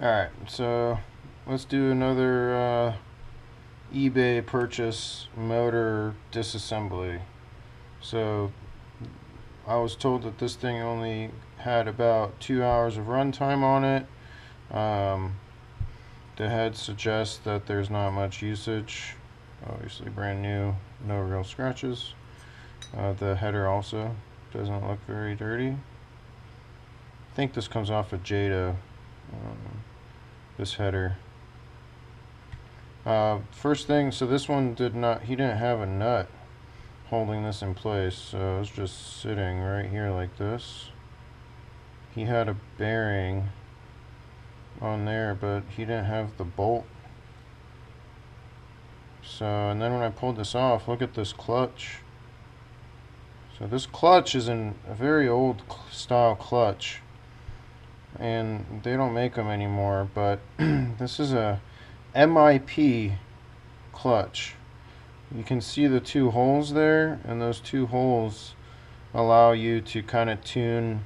Alright, so let's do another eBay purchase motor disassembly. So I was told that this thing only had about 2 hours of runtime on it. Um, the head suggests that there's not much usage. Obviously brand new, no real scratches. The header also doesn't look very dirty. I think this comes off of Jada, this header. First thing, so this one he didn't have a nut holding this in place, so it was just sitting right here like this. He had a bearing on there, but he didn't have the bolt. So, and then when I pulled this off, look at this clutch. So this clutch is a very old style clutch, and they don't make them anymore, but this is a MIP clutch. You can see the two holes there, and those two holes allow you to kind of tune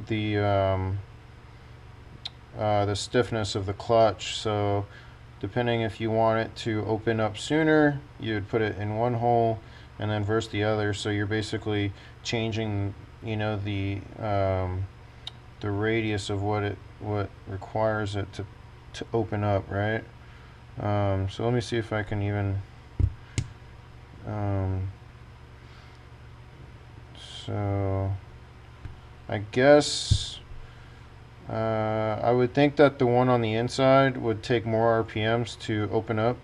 the stiffness of the clutch. So depending if you want it to open up sooner, you'd put it in one hole and then verse the other. So you're basically changing, the radius of what requires it to open up, right? So let me see if I can even. So I guess I would think that the one on the inside would take more RPMs to open up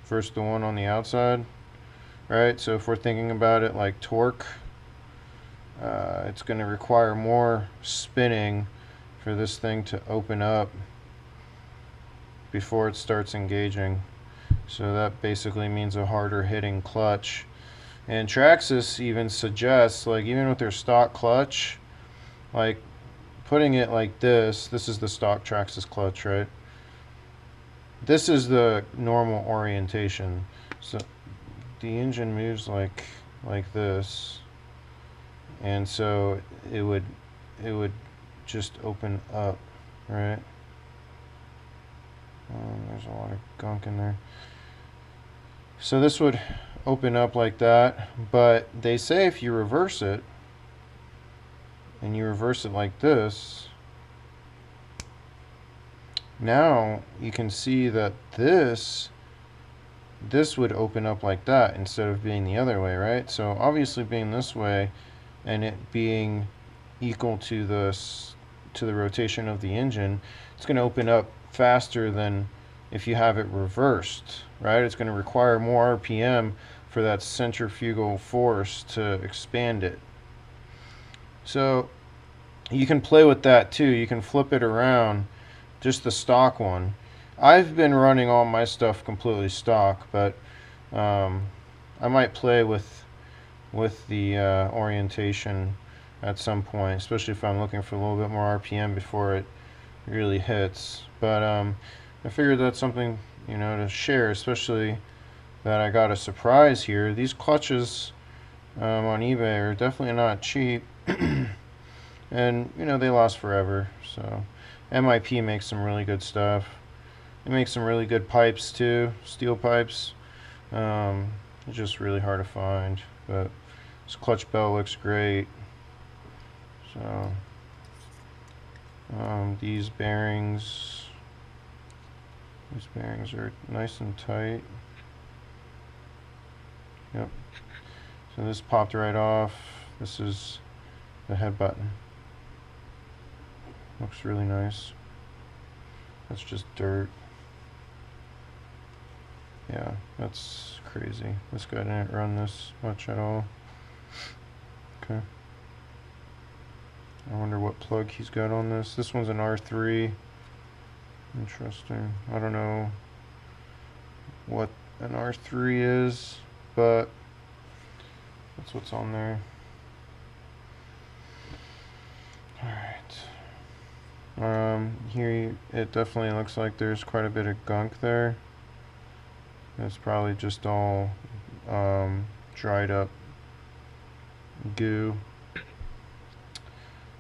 versus the one on the outside, right? So if we're thinking about it like torque, it's going to require more spinning for this thing to open up before it starts engaging. So that basically means a harder hitting clutch. And Traxxas even suggests, like, even with their stock clutch, like putting it like this is the stock Traxxas clutch, right? This is the normal orientation. So the engine moves like this, and so it would just open up, right? There's a lot of gunk in there. So this would open up like that, but they say if you reverse it, and you reverse it like this, now you can see that this would open up like that instead of being the other way, right? So obviously being this way and it being equal to the rotation of the engine, it's going to open up faster than if you have it reversed, right? It's going to require more RPM for that centrifugal force to expand it. So you can play with that too. You can flip it around, just the stock one. I've been running all my stuff completely stock, but I might play with the orientation at some point, especially if I'm looking for a little bit more RPM before it really hits. But I figured that's something, to share, especially that I got a surprise here. These clutches on eBay are definitely not cheap, and they last forever. So MIP makes some really good stuff. It makes some really good pipes too, steel pipes. It's just really hard to find, but this clutch bell looks great. So these bearings are nice and tight. Yep. So this popped right off. This is the head button. Looks really nice. That's just dirt. Yeah, that's crazy. This guy didn't run this much at all. Okay. I wonder what plug he's got on this. This one's an R3. Interesting. I don't know what an R3 is, but that's what's on there. Alright. Here it definitely looks like there's quite a bit of gunk there. It's probably just all dried up goo.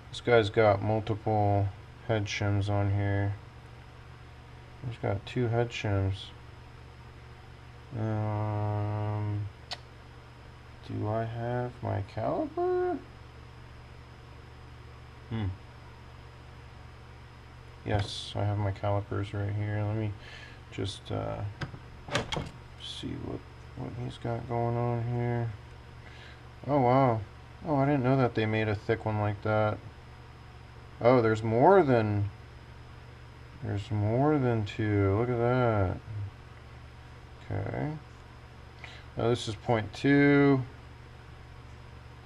This guy's got multiple head shims on here. He's got 2 head shims. Do I have my caliper? Yes, I have my calipers right here. Let me just see what he's got going on here. Oh wow. Oh, I didn't know that they made a thick one like that. Oh, there's more than 2. Look at that. Okay. Now this is 0.2.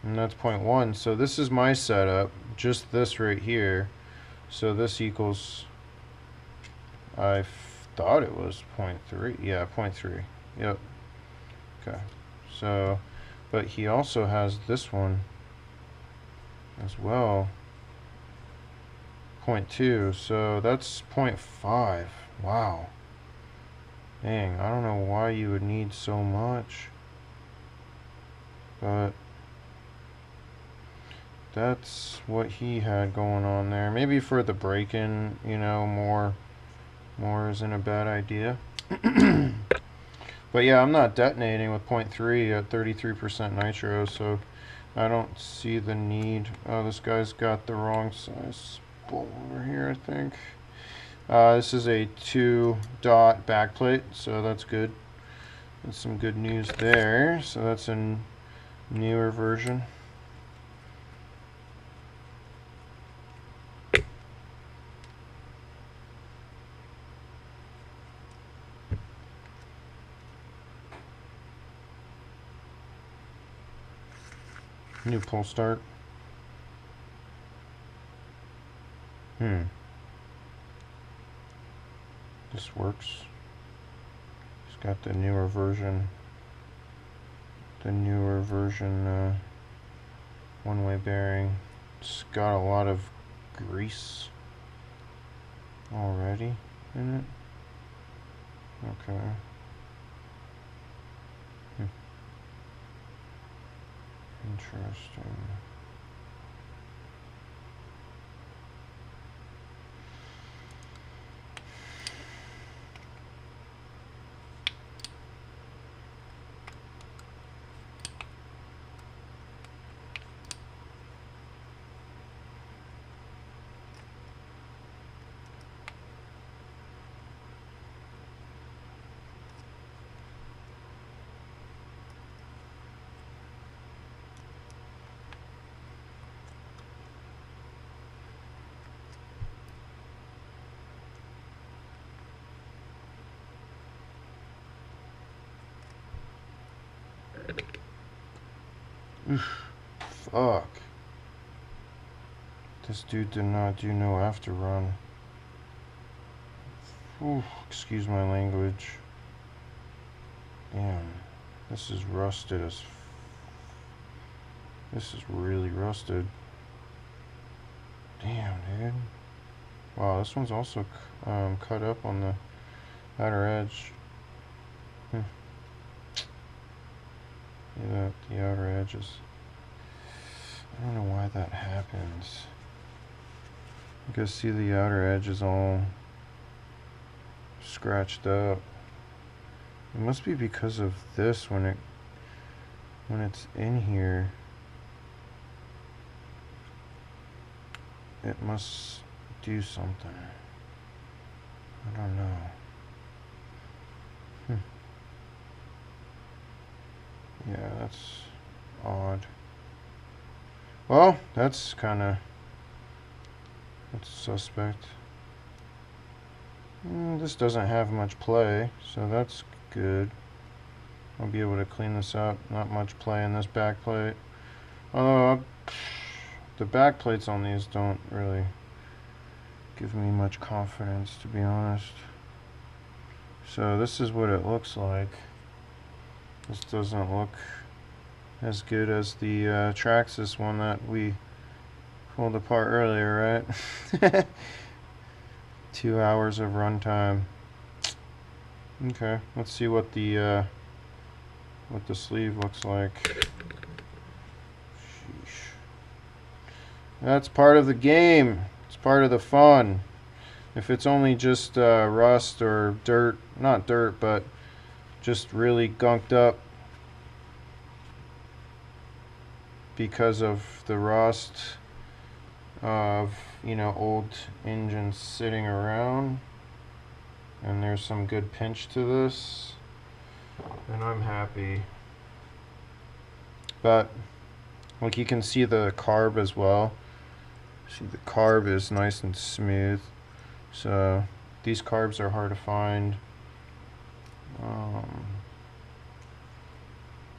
And that's 0.1. So this is my setup. Just this right here. So this equals, I thought it was 0.3. Yeah, 0.3. Yep. Okay. So, but he also has this one as well. 0.2. So that's 0.5. Wow. Dang, I don't know why you would need so much. But that's what he had going on there. Maybe for the break-in, you know, more isn't a bad idea. But yeah, I'm not detonating with 0.3 at 33% nitro, so I don't see the need. Oh, this guy's got the wrong size bolt over here, I think. This is a 2-dot backplate, so that's good. That's some good news there. So that's a newer version. New pull start. This works. It's got the newer version. One-way bearing. It's got a lot of grease already in it. Okay. Interesting. Fuck. This dude did not do no after run. Excuse my language. Damn. This is rusted as... This is really rusted. Damn, dude. Wow, this one's also cut up on the outer edge. Yeah, the outer edges. I don't know why that happens. You guys see the outer edge is all scratched up. It must be because of this when it's in here. It must do something. I don't know. Yeah, that's odd. Well, that's suspect. This doesn't have much play, so that's good. I'll be able to clean this up. Not much play in this back plate. Although the back plates on these don't really give me much confidence, to be honest. So this is what it looks like. This doesn't look as good as the Traxxas one that we pulled apart earlier, right? 2 hours of runtime. Okay, let's see what the sleeve looks like. Sheesh. That's part of the game. It's part of the fun. If it's only just rust or dirt, not dirt, but just really gunked up because of the rust of, you know, old engines sitting around, and there's some good pinch to this, and I'm happy. But like, you can see the carb as well. See, the carb is nice and smooth. So these carbs are hard to find.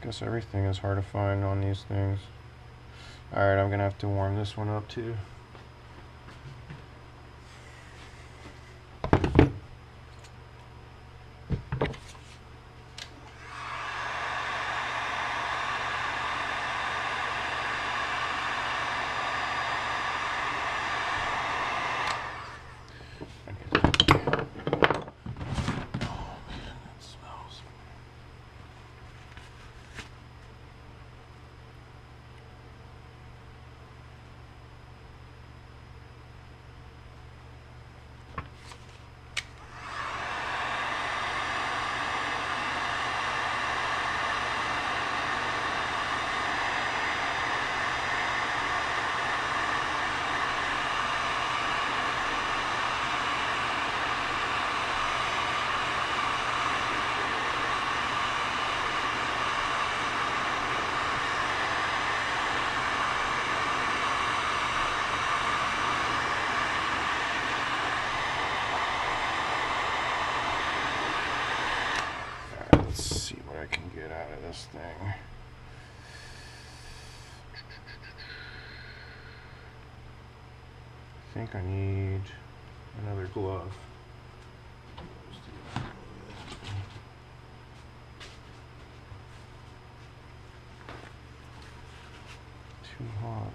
Guess everything is hard to find on these things. Alright, I'm gonna have to warm this one up too. Let's see what I can get out of this thing. I think I need another glove. Too hot.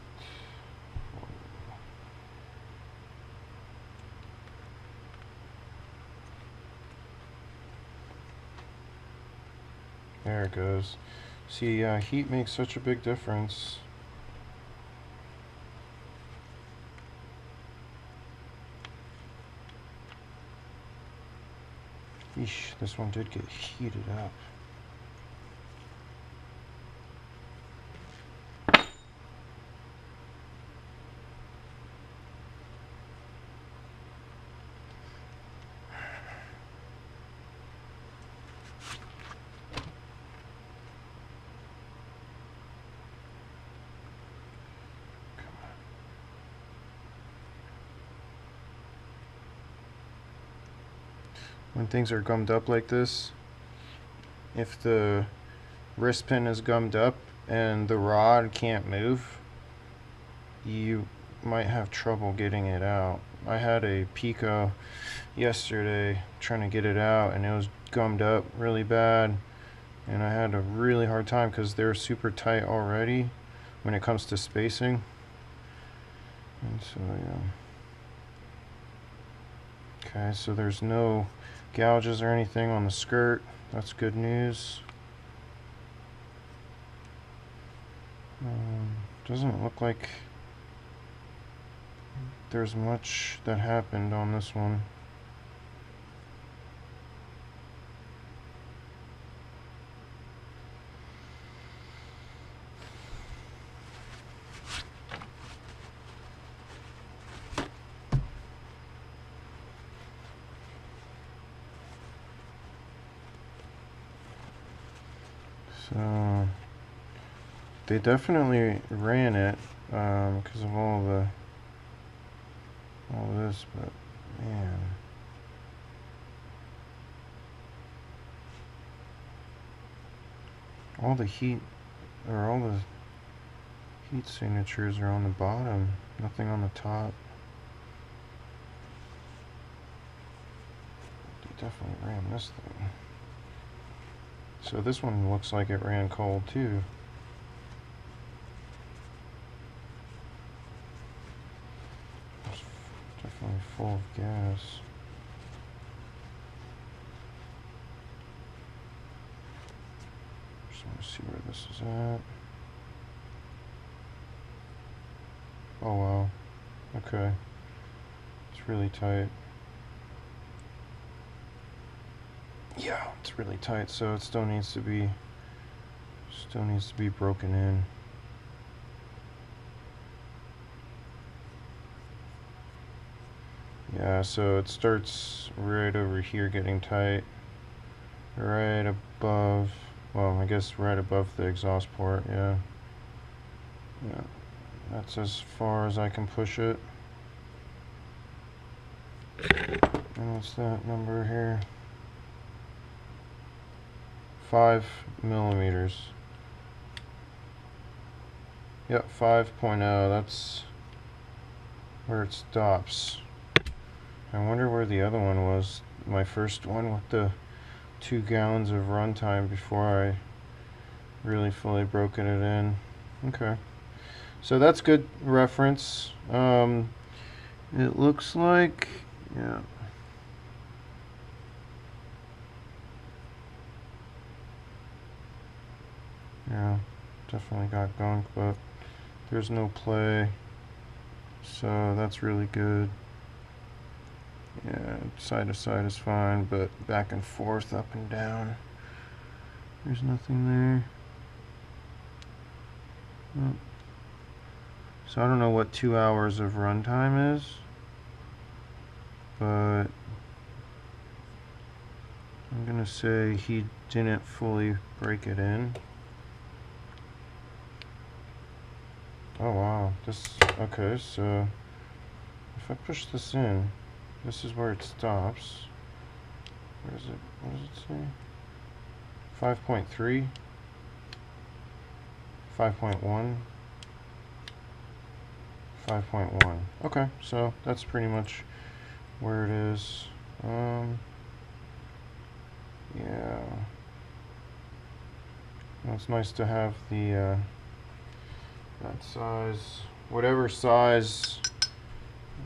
There it goes. See, heat makes such a big difference. Eesh, this one did get heated up. When things are gummed up like this, if the wrist pin is gummed up and the rod can't move, you might have trouble getting it out. I had a Pico yesterday trying to get it out, and it was gummed up really bad, and I had a really hard time because they're super tight already when it comes to spacing. And so yeah. Okay, so there's no gouges or anything on the skirt. That's good news. Doesn't look like there's much that happened on this one. So they definitely ran it because of all this, but man, all the heat or all the heat signatures are on the bottom, nothing on the top. They definitely ran this thing. So this one looks like it ran cold too. It's definitely full of gas. Just want to see where this is at. Oh wow. Okay. It's really tight. Yeah, it's really tight, so it still needs to be broken in. Yeah, so it starts right over here getting tight, right above, well, I guess right above the exhaust port, yeah. Yeah, that's as far as I can push it. And what's that number here? 5 millimeters. Yep, 5.0, that's where it stops. I wonder where the other one was, my first one with the 2 gallons of runtime before I really fully broken it in. Okay, so that's good reference. It looks like, yeah. Yeah, definitely got gunk, but there's no play, so that's really good. Yeah, side to side is fine, but back and forth, up and down, there's nothing there. Oh. So I don't know what 2 hours of runtime is, but I'm gonna say he didn't fully break it in. Oh wow, this, okay, so if I push this in, this is where it stops. Where is it? What does it say? 5.3, 5.1, 5.1. Okay, so that's pretty much where it is. Yeah. Well, it's nice to have the that size, whatever size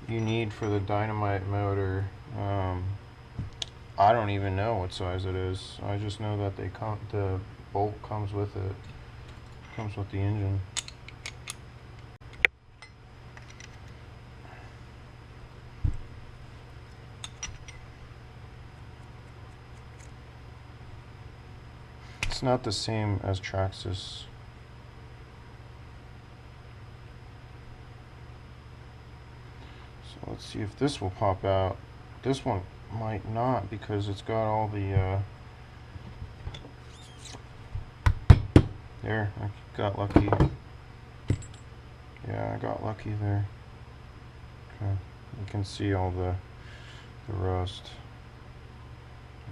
you need for the Dynamite motor. I don't even know what size it is. I just know that the bolt comes with it. Comes with the engine. It's not the same as Traxxas. So let's see if this will pop out. This one might not because it's got all the there, I got lucky. Yeah, I got lucky there. Okay. You can see all the rust.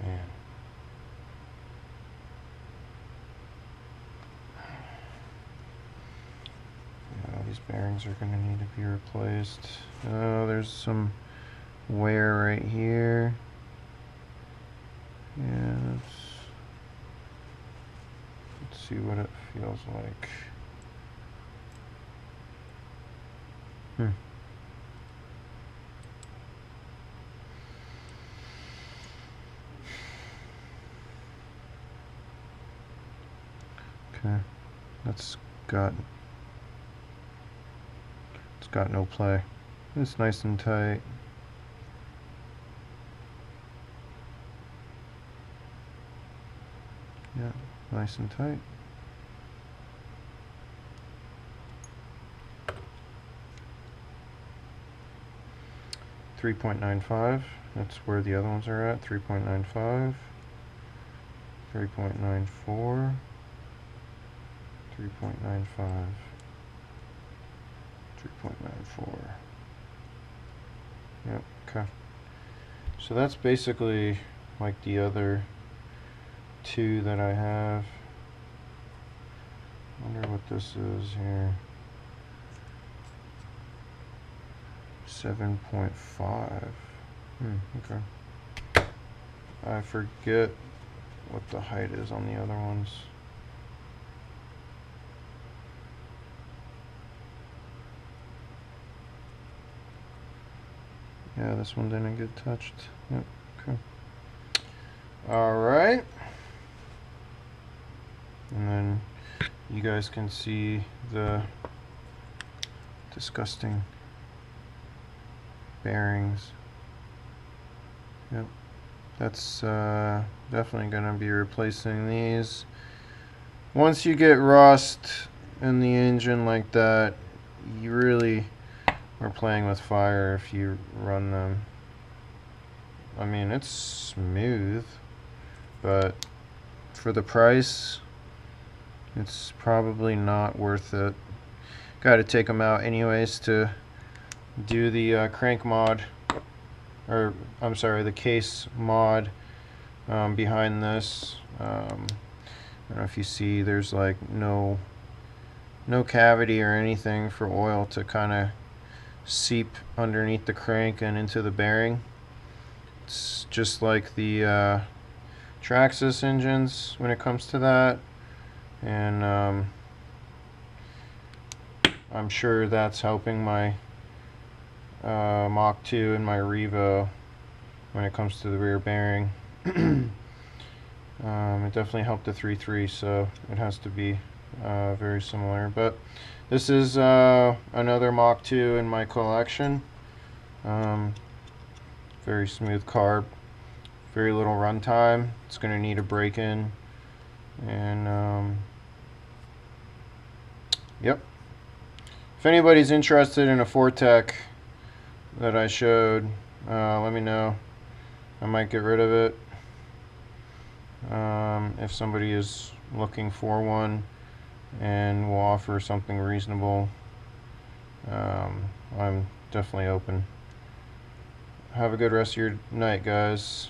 Man. Yeah, these bearings are gonna need to be replaced. Oh, there's some wear right here. Yeah, let's see what it feels like. Okay, it's got no play. It's nice and tight. Yeah, nice and tight. .95. That's where the other ones are at. 3.95. 3.94. 3.95. 3.94. Yep, okay. So that's basically like the other two that I have. Wonder what this is here. 7.5. Okay. I forget what the height is on the other ones. Yeah, this one didn't get touched. Yep, okay. Alright. And then you guys can see the disgusting bearings. Yep. That's definitely going to be replacing these. Once you get rust in the engine like that, you really are playing with fire if you run them. I mean, it's smooth, but for the price, it's probably not worth it. Got to take them out anyways to do the crank mod, or I'm sorry, the case mod behind this. I don't know if you see, there's like no cavity or anything for oil to kind of seep underneath the crank and into the bearing. It's just like the Traxxas engines when it comes to that, and I'm sure that's helping my Mach 2 and my Revo when it comes to the rear bearing. It definitely helped the 3.3, so it has to be very similar. But this is another Mach 2 in my collection. Very smooth carb, very little runtime. It's going to need a break-in, and yep. If anybody's interested in a Fortec that I showed, let me know. I might get rid of it. If somebody is looking for one and will offer something reasonable, I'm definitely open. Have a good rest of your night, guys.